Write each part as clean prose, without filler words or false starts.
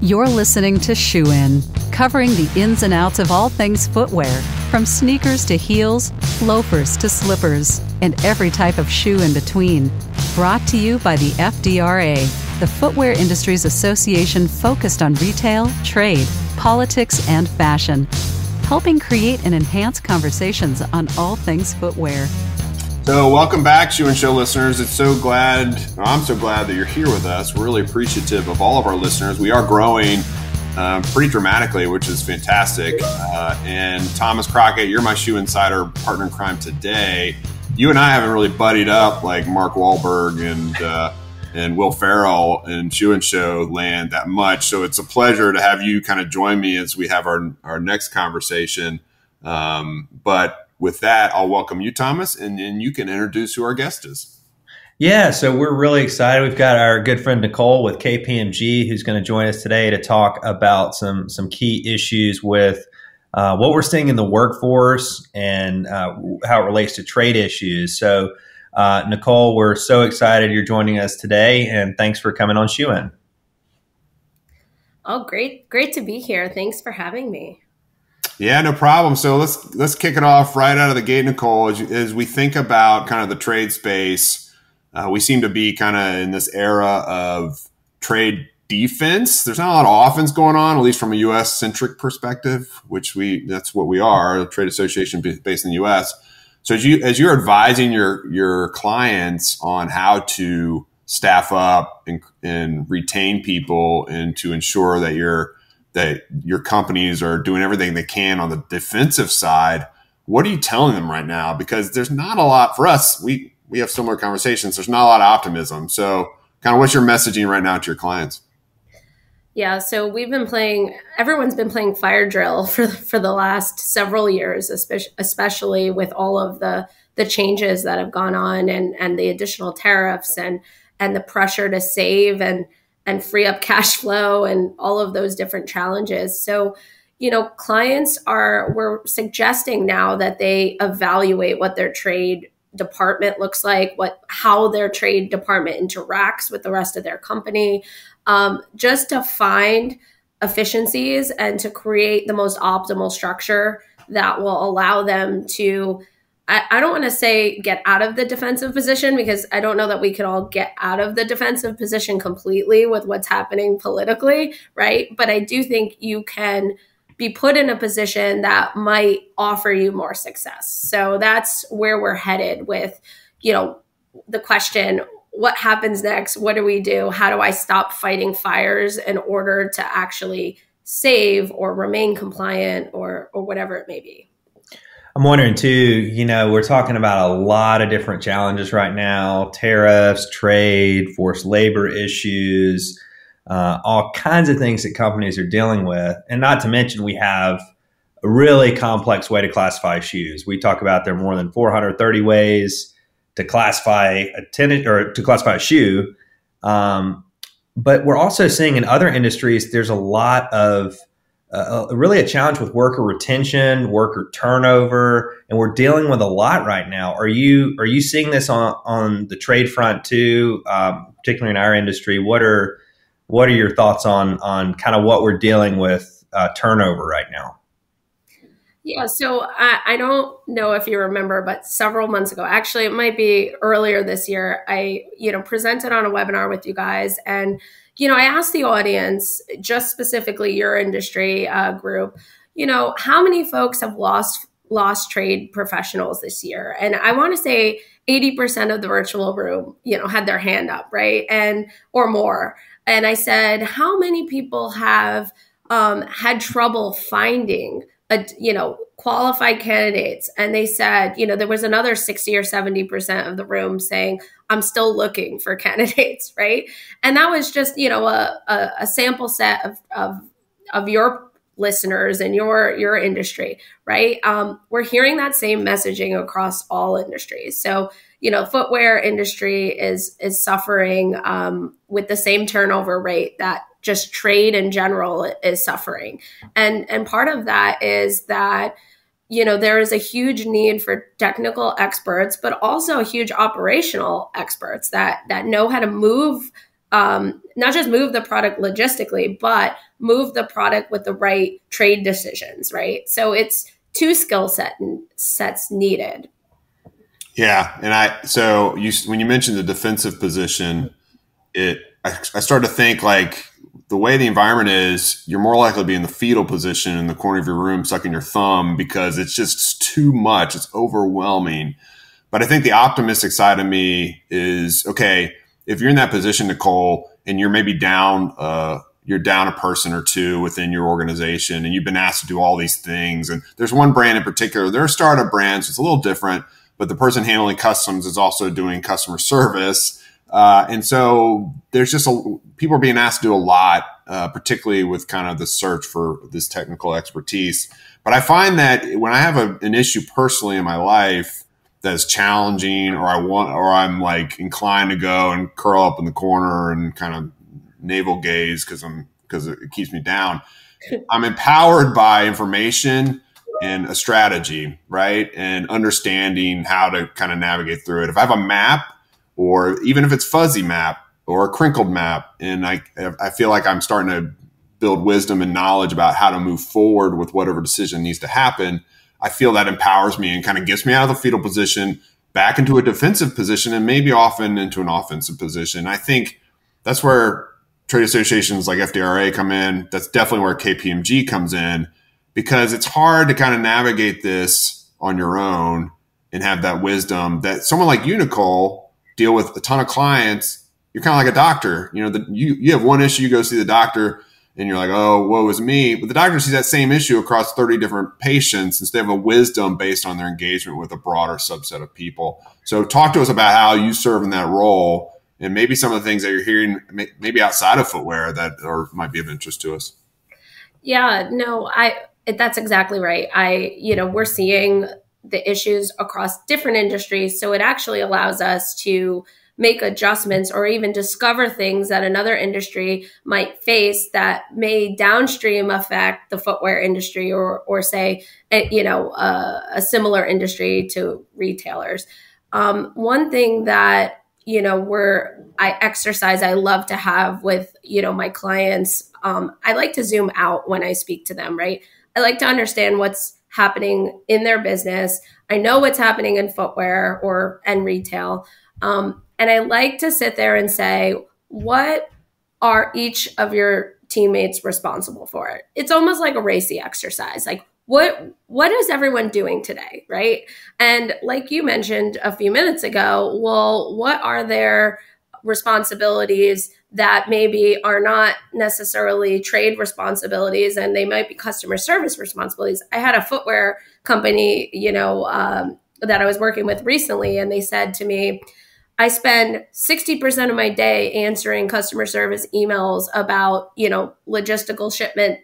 You're listening to Shoe In, covering the ins and outs of all things footwear, from sneakers to heels, loafers to slippers, and every type of shoe in between. Brought to you by the FDRA, the Footwear Industries Association focused on retail, trade, politics, and fashion, helping create and enhance conversations on all things footwear. So welcome back, Shoe and Show listeners. I'm so glad that you're here with us. We're really appreciative of all of our listeners. We are growing pretty dramatically, which is fantastic. And Thomas Crockett, you're my shoe insider partner in crime today. You and I haven't really buddied up like Mark Wahlberg and Will Ferrell in Shoe and Show land that much. So it's a pleasure to have you kind of join me as we have our next conversation. But with that, I'll welcome you, Thomas, and you can introduce who our guest is. Yeah, so we're really excited. We've got our good friend Nicole with KPMG who's going to join us today to talk about some key issues with what we're seeing in the workforce and how it relates to trade issues. So, Nicole, we're so excited you're joining us today, and thanks for coming on Shoe In. Oh, great to be here. Thanks for having me. Yeah, no problem. So let's kick it off right out of the gate, Nicole. As we think about kind of the trade space, we seem to be kind of in this era of trade defense. There's not a lot of offense going on, at least from a U.S. centric perspective, that's what we are, a trade association based in the U.S. So as you're advising your clients on how to staff up and retain people and to ensure that your companies are doing everything they can on the defensive side, what are you telling them right now? Because there's not a lot for us. We have similar conversations. There's not a lot of optimism. So kind of what's your messaging right now to your clients? Yeah, so everyone's been playing fire drill for the last several years, especially with all of the changes that have gone on and the additional tariffs and the pressure to save and free up cash flow and all of those different challenges. So, we're suggesting now that they evaluate what their trade department looks like, how their trade department interacts with the rest of their company, just to find efficiencies and to create the most optimal structure that will allow them to, I don't want to say get out of the defensive position, because I don't know that we could all get out of the defensive position completely with what's happening politically, right? But I do think you can be put in a position that might offer you more success. So that's where we're headed with, the question, what happens next? What do we do? How do I stop fighting fires in order to actually save or remain compliant or whatever it may be? I'm wondering too, we're talking about a lot of different challenges right now: tariffs, trade, forced labor issues, all kinds of things that companies are dealing with. And not to mention, we have a really complex way to classify shoes. We talk about there are more than 430 ways to classify a shoe. But we're also seeing in other industries, there's a lot of really a challenge with worker retention, worker turnover, and we're dealing with a lot right now. Are you seeing this on the trade front too, particularly in our industry? What are your thoughts on kind of what we're dealing with turnover right now? Yeah, so I don't know if you remember, but several months ago, actually, it might be earlier this year, I presented on a webinar with you guys, and I asked the audience, just specifically your industry group, how many folks have lost trade professionals this year? And I want to say 80% of the virtual room, had their hand up, right? Or more. And I said, how many people have had trouble finding qualified candidates? And they said, there was another 60 or 70% of the room saying, I'm still looking for candidates, right? And that was just, a sample set of your listeners and your industry, right? We're hearing that same messaging across all industries. So, footwear industry is suffering with the same turnover rate that just trade in general is suffering. And part of that is that, there is a huge need for technical experts, but also huge operational experts that know how to move not just move the product logistically, but move the product with the right trade decisions, right? So it's two sets needed. Yeah, and so when you mentioned the defensive position, I started to think like the way the environment is, you're more likely to be in the fetal position in the corner of your room, sucking your thumb because it's just too much. It's overwhelming. But I think the optimistic side of me is, okay, if you're in that position, Nicole, and you're maybe you're down a person or two within your organization and you've been asked to do all these things. And there's one brand in particular, they're a startup brand, so it's a little different, but the person handling customs is also doing customer service. And so there's just people are being asked to do a lot, particularly with kind of the search for this technical expertise. But I find that when I have an issue personally in my life that is challenging, or I'm like inclined to go and curl up in the corner and kind of navel gaze because it keeps me down, I'm empowered by information and a strategy, right? And understanding how to kind of navigate through it. If I have a map, or even if it's fuzzy map or a crinkled map, and I feel like I'm starting to build wisdom and knowledge about how to move forward with whatever decision needs to happen, I feel that empowers me and kind of gets me out of the fetal position back into a defensive position and maybe often into an offensive position. I think that's where trade associations like FDRA come in. That's definitely where KPMG comes in, because it's hard to kind of navigate this on your own and have that wisdom that someone like you, Nicole, deal with a ton of clients. You're kind of like a doctor. You know, you have one issue, you go see the doctor, and you're like, oh, woe is me. But the doctor sees that same issue across 30 different patients, and so they have a wisdom based on their engagement with a broader subset of people. So talk to us about how you serve in that role, and maybe some of the things that you're hearing maybe outside of footwear that might be of interest to us. Yeah, no, that's exactly right. We're seeing the issues across different industries. So it actually allows us to make adjustments or even discover things that another industry might face that may downstream affect the footwear industry or say, a similar industry to retailers. One thing that, I love to have with, my clients, I like to zoom out when I speak to them, right? I like to understand what's happening in their business. I know what's happening in footwear and retail. And I like to sit there and say, what are each of your teammates responsible for? It's almost like a racy exercise. Like, what is everyone doing today, right? And like you mentioned a few minutes ago, well, what are their responsibilities that maybe are not necessarily trade responsibilities, and they might be customer service responsibilities? I had a footwear company, that I was working with recently, and they said to me, I spend 60% of my day answering customer service emails about, logistical shipment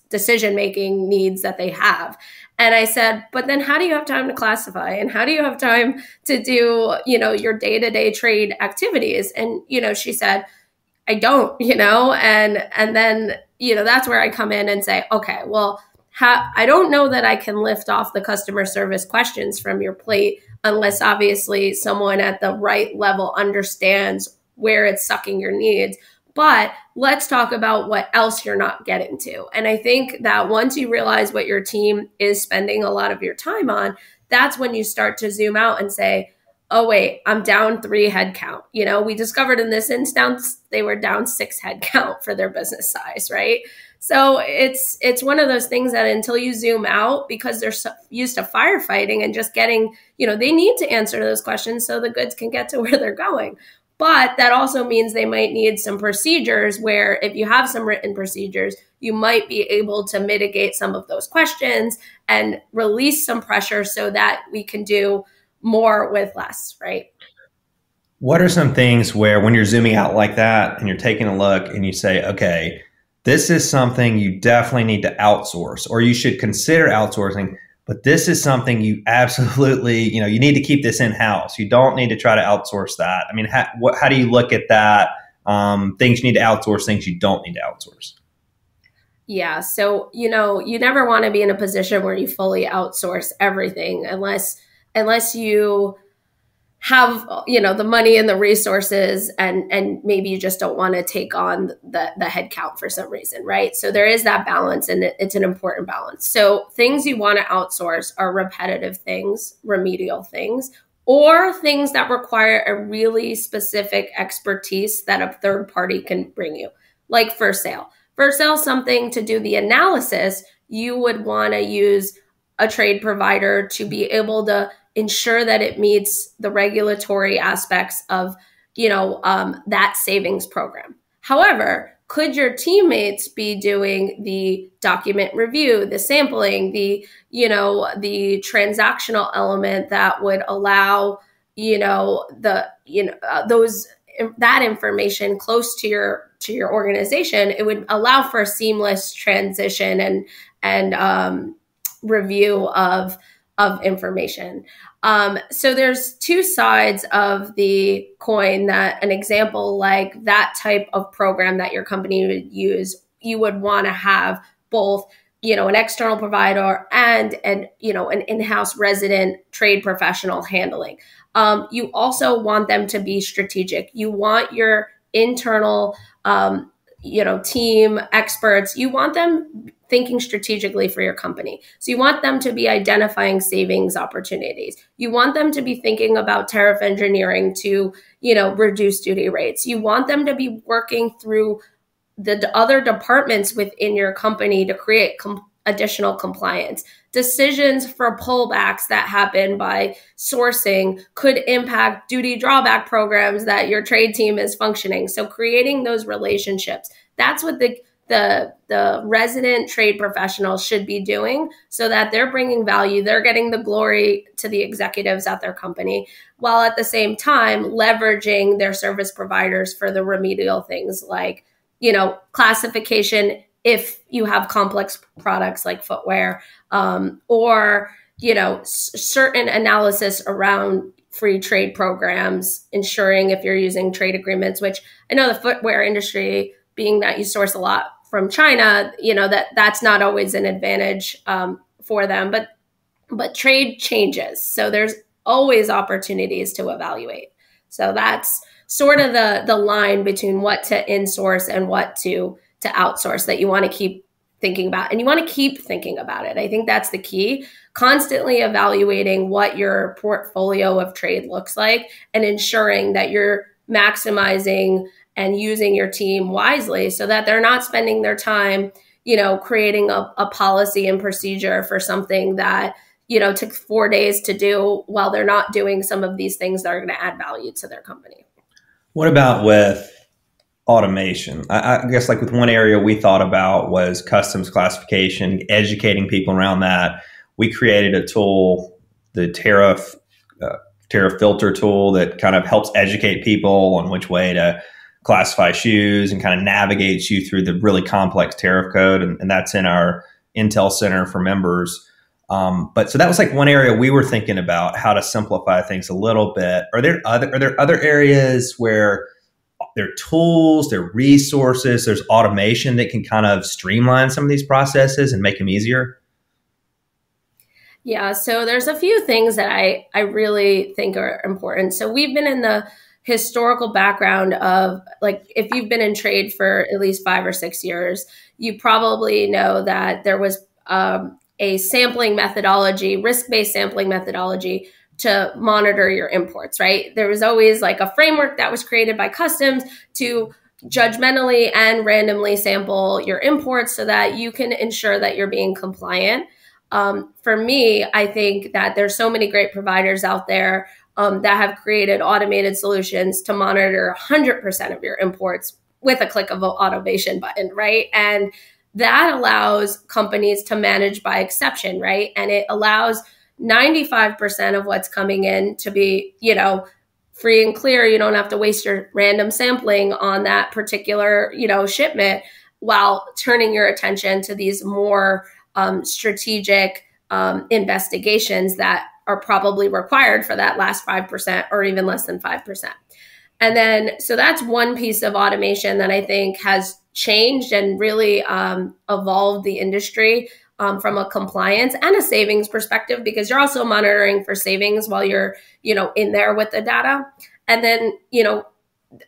decision-making needs that they have. And I said, but then how do you have time to classify? And how do you have time to do, your day-to-day trade activities? And, she said, I don't, and then, that's where I come in and say, okay, well, I don't know that I can lift off the customer service questions from your plate unless obviously someone at the right level understands where it's sucking your needs. But let's talk about what else you're not getting to. And I think that once you realize what your team is spending a lot of your time on, that's when you start to zoom out and say, oh, wait, I'm down 3 headcount. We discovered in this instance, they were down 6 headcount for their business size, right? So it's one of those things that until you zoom out, because they're so used to firefighting and just getting, they need to answer those questions so the goods can get to where they're going. But that also means they might need some procedures where if you have some written procedures, you might be able to mitigate some of those questions and release some pressure so that we can do more with less, right? What are some things where when you're zooming out like that and you're taking a look and you say, okay, this is something you definitely need to outsource, or you should consider outsourcing, but this is something you absolutely, you need to keep this in-house. You don't need to try to outsource that. I mean, how do you look at that? Things you need to outsource, things you don't need to outsource. Yeah. So, you never want to be in a position where you fully outsource everything unless you have, the money and the resources, and maybe you just don't want to take on the headcount for some reason, right? So there is that balance, and it's an important balance. So things you want to outsource are repetitive things, remedial things, or things that require a really specific expertise that a third party can bring you, like for sale. For sale, something to do the analysis, you would want to use a trade provider to be able to ensure that it meets the regulatory aspects of, that savings program. However, could your teammates be doing the document review, the sampling, the transactional element that would allow, that information close to your organization? It would allow for a seamless transition and review of information. So there's two sides of the coin. That an example like that type of program that your company would use, you would want to have both, an external provider and an in-house resident trade professional handling. You also want them to be strategic. You want your internal, team experts, you want them thinking strategically for your company. So you want them to be identifying savings opportunities. You want them to be thinking about tariff engineering to, reduce duty rates. You want them to be working through the other departments within your company to create additional compliance. Decisions for pullbacks that happen by sourcing could impact duty drawback programs that your trade team is functioning. So creating those relationships, that's what the resident trade professionals should be doing, so that they're bringing value, they're getting the glory to the executives at their company, while at the same time leveraging their service providers for the remedial things like, classification if you have complex products like footwear, or, certain analysis around free trade programs, ensuring if you're using trade agreements, which I know the footwear industry, being that you source a lot from China, that's not always an advantage for them, but trade changes. So there's always opportunities to evaluate. So that's sort of the line between what to insource and what to outsource that you want to keep thinking about. And you want to keep thinking about it. I think that's the key. Constantly evaluating what your portfolio of trade looks like and ensuring that you're maximizing and using your team wisely so that they're not spending their time, creating a policy and procedure for something that, took 4 days to do, while they're not doing some of these things that are going to add value to their company. What about with automation? I guess like with one area we thought about was customs classification, educating people around that. We created a tool, the tariff filter tool, that kind of helps educate people on which way to classify shoes and kind of navigates you through the really complex tariff code. And that's in our Intel Center for members. But so that was like one area we were thinking about how to simplify things a little bit. Are there other areas where there are tools, there are resources, there's automation that can kind of streamline some of these processes and make them easier? Yeah, so there's a few things that I really think are important. So we've been in the historical background of, like, if you've been in trade for at least 5 or 6 years, you probably know that there was a sampling methodology, risk-based sampling methodology to monitor your imports, right? There was always like a framework that was created by customs to judgmentally and randomly sample your imports so that you can ensure that you're being compliant. For me, I think that there's so many great providers out there that have created automated solutions to monitor 100% of your imports with a click of an automation button, right? And that allows companies to manage by exception, right? And it allows 95% of what's coming in to be, free and clear. You don't have to waste your random sampling on that particular, shipment, while turning your attention to these more strategic investigations that are probably required for that last 5% or even less than 5%. And then, so that's one piece of automation that I think has changed and really evolved the industry. from a compliance and a savings perspective, because you're also monitoring for savings while you're, in there with the data. And then,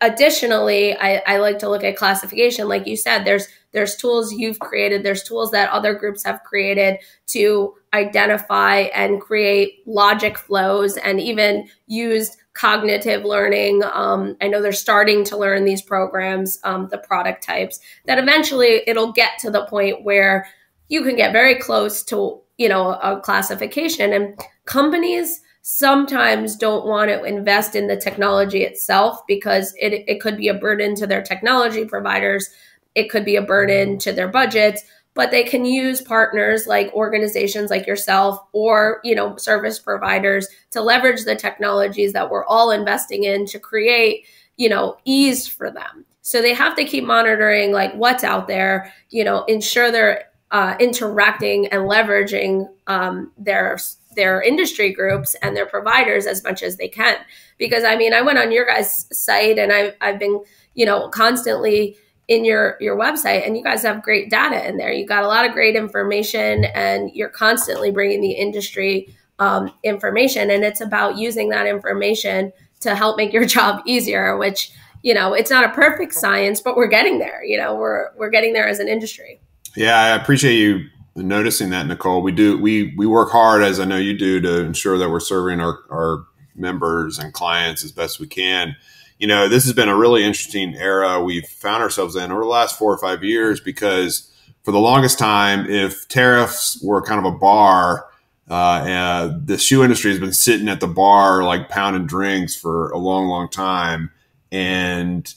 additionally, I like to look at classification. Like you said, there's tools you've created, there's tools that other groups have created to identify and create logic flows, and even use cognitive learning. I know they're starting to learn these programs, the product types, that eventually it'll get to the point where you can get very close to, a classification. And companies sometimes don't want to invest in the technology itself because it could be a burden to their technology providers. It could be a burden to their budgets, but they can use partners like organizations like yourself, or, service providers, to leverage the technologies that we're all investing in to create, ease for them. So they have to keep monitoring like what's out there, ensure they're interacting and leveraging their industry groups and their providers as much as they can. Because I went on your guys' site, and I've been, constantly in your website, and you guys have great data in there. You got a lot of great information, and you're constantly bringing the industry information. And it's about using that information to help make your job easier, which, it's not a perfect science, but we're getting there. We're getting there as an industry. Yeah, I appreciate you noticing that, Nicole. We work hard, as I know you do, to ensure that we're serving our members and clients as best we can. This has been a really interesting era we've found ourselves in over the last 4 or 5 years, because for the longest time, if tariffs were kind of a bar, the shoe industry has been sitting at the bar like pounding drinks for a long, long time. And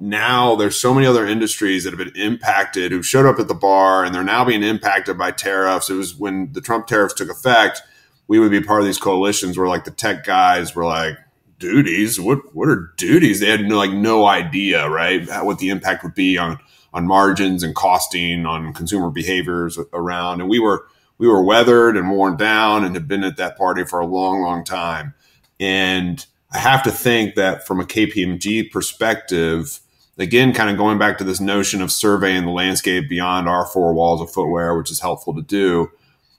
now there's so many other industries that have been impacted, who showed up at the bar, and they're now being impacted by tariffs. It was when the Trump tariffs took effect, we would be part of these coalitions where like the tech guys were like, duties? What are duties? They had no idea, right, what the impact would be on margins and costing, on consumer behaviors around. And we were weathered and worn down, and had been at that party for a long, long time. And I have to think that from a KPMG perspective, again, kind of going back to this notion of surveying the landscape beyond our 4 walls of footwear, which is helpful to do,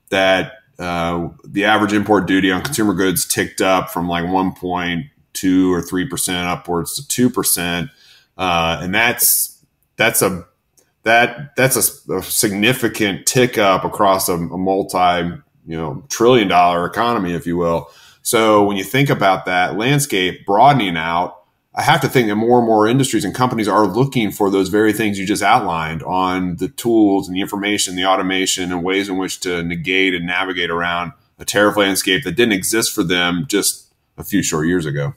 that the average import duty on consumer goods ticked up from like 1.2 or 3% upwards to 2%. And that's a significant tick up across a multi, $trillion economy, if you will. So when you think about that landscape broadening out, I have to think that more and more industries and companies are looking for those very things you just outlined, on the tools and the information, the automation, and ways in which to negate and navigate around a tariff landscape that didn't exist for them just a few short years ago.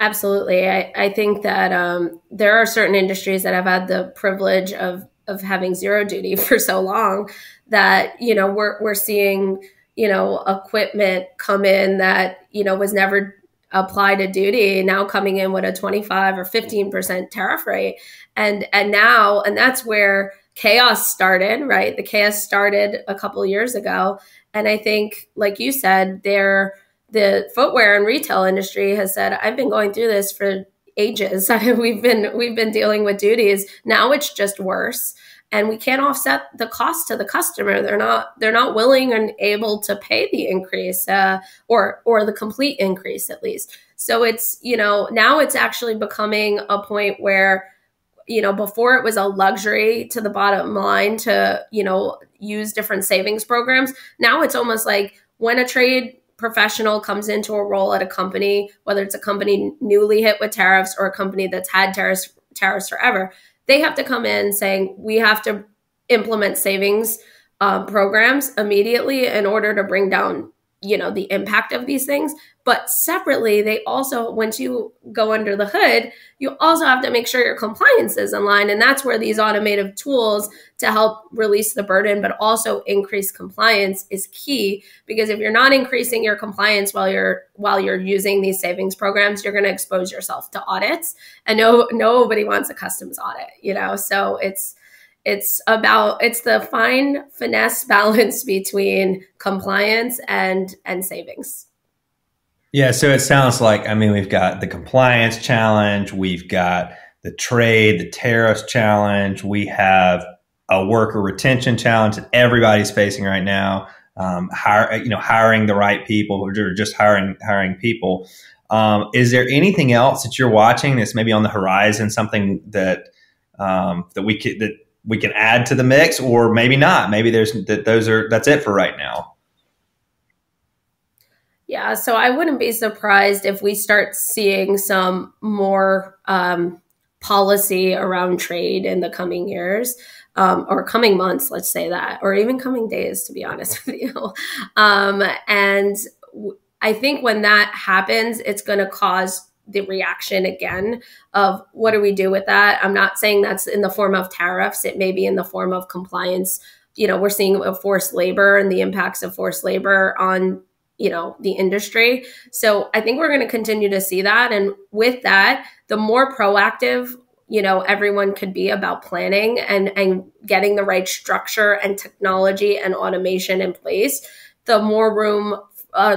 Absolutely. I think that there are certain industries that have had the privilege of having zero duty for so long that, we're seeing, equipment come in that, was never applied a duty, now coming in with a 25 or 15% tariff rate. And that's where chaos started, right? The chaos started a couple of years ago. And I think, like you said, the footwear and retail industry has said, I've been going through this for ages. We've been dealing with duties. Now it's just worse. And we can't offset the cost to the customer. They're not willing and able to pay the increase, or the complete increase at least. So it's, now it's actually becoming a point where, before it was a luxury to the bottom line to, use different savings programs. Now it's almost like when a trade professional comes into a role at a company, whether it's a company newly hit with tariffs or a company that's had tariffs forever, they have to come in saying, we have to implement savings programs immediately in order to bring down, the impact of these things. But separately, they also, once you go under the hood, you also have to make sure your compliance is in line. And that's where these automated tools to help release the burden, but also increase compliance is key. Because if you're not increasing your compliance while you're using these savings programs, you're going to expose yourself to audits. And nobody wants a customs audit, So it's the fine finesse balance between compliance and savings. Yeah, so it sounds like, we've got the compliance challenge, we've got the trade, the tariffs challenge, we have a worker retention challenge that everybody's facing right now. Hiring the right people, or just hiring people. Is there anything else that you're watching that's maybe on the horizon, something that we can add to the mix, or maybe not? Maybe that's it for right now. Yeah, so I wouldn't be surprised if we start seeing some more policy around trade in the coming years, or coming months, let's say that, or even coming days, to be honest with you. And I think when that happens, it's going to cause the reaction again of what do we do with that? I'm not saying that's in the form of tariffs. It may be in the form of compliance. We're seeing forced labor and the impacts of forced labor on the industry. So I think we're going to continue to see that. And with that, the more proactive, everyone could be about planning and getting the right structure and technology and automation in place, the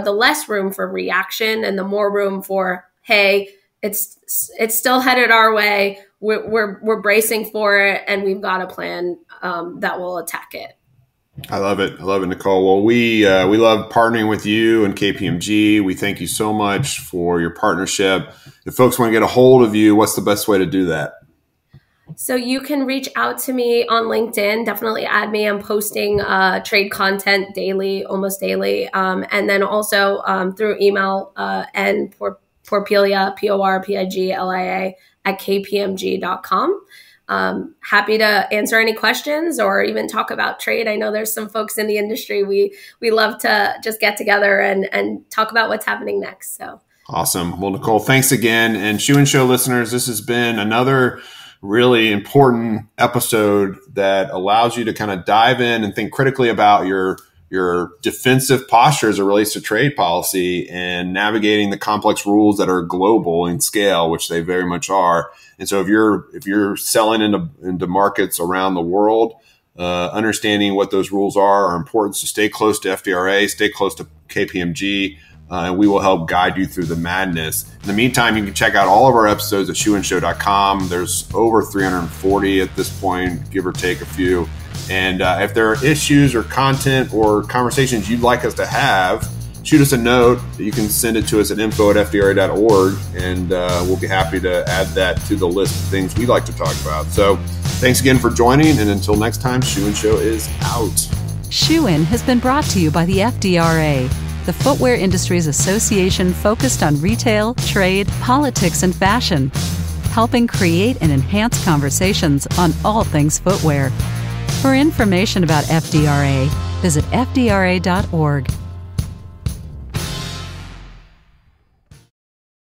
less room for reaction and the more room for, hey, it's still headed our way. We're bracing for it, and we've got a plan that will attack it. I love it, Nicole. Well, we love partnering with you and KPMG. We thank you so much for your partnership. If folks want to get a hold of you, what's the best way to do that? So you can reach out to me on LinkedIn. Definitely add me. I'm posting trade content daily, almost daily. And then also through email and Porpiglia, Porpiglia at kpmg.com. Happy to answer any questions or even talk about trade. I know there's some folks in the industry. We love to just get together and talk about what's happening next. So awesome. Well, Nicole, thanks again. And Shoe & Show listeners, this has been another really important episode that allows you to kind of dive in and think critically about your defensive posture as it relates to trade policy and navigating the complex rules that are global in scale, which they very much are. And so if you're selling into markets around the world, understanding what those rules are important. So stay close to FDRA, stay close to KPMG, and we will help guide you through the madness. In the meantime, you can check out all of our episodes at shoeandshow.com. There's over 340 at this point, give or take a few. And if there are issues or content or conversations you'd like us to have, shoot us a note. You can send it to us at info@fdra.org, and we'll be happy to add that to the list of things we'd like to talk about. So thanks again for joining, and until next time, Shoe & Show is out. Shoe In has been brought to you by the FDRA, the Footwear Industries Association focused on retail, trade, politics, and fashion, helping create and enhance conversations on all things footwear. For information about FDRA, visit fdra.org.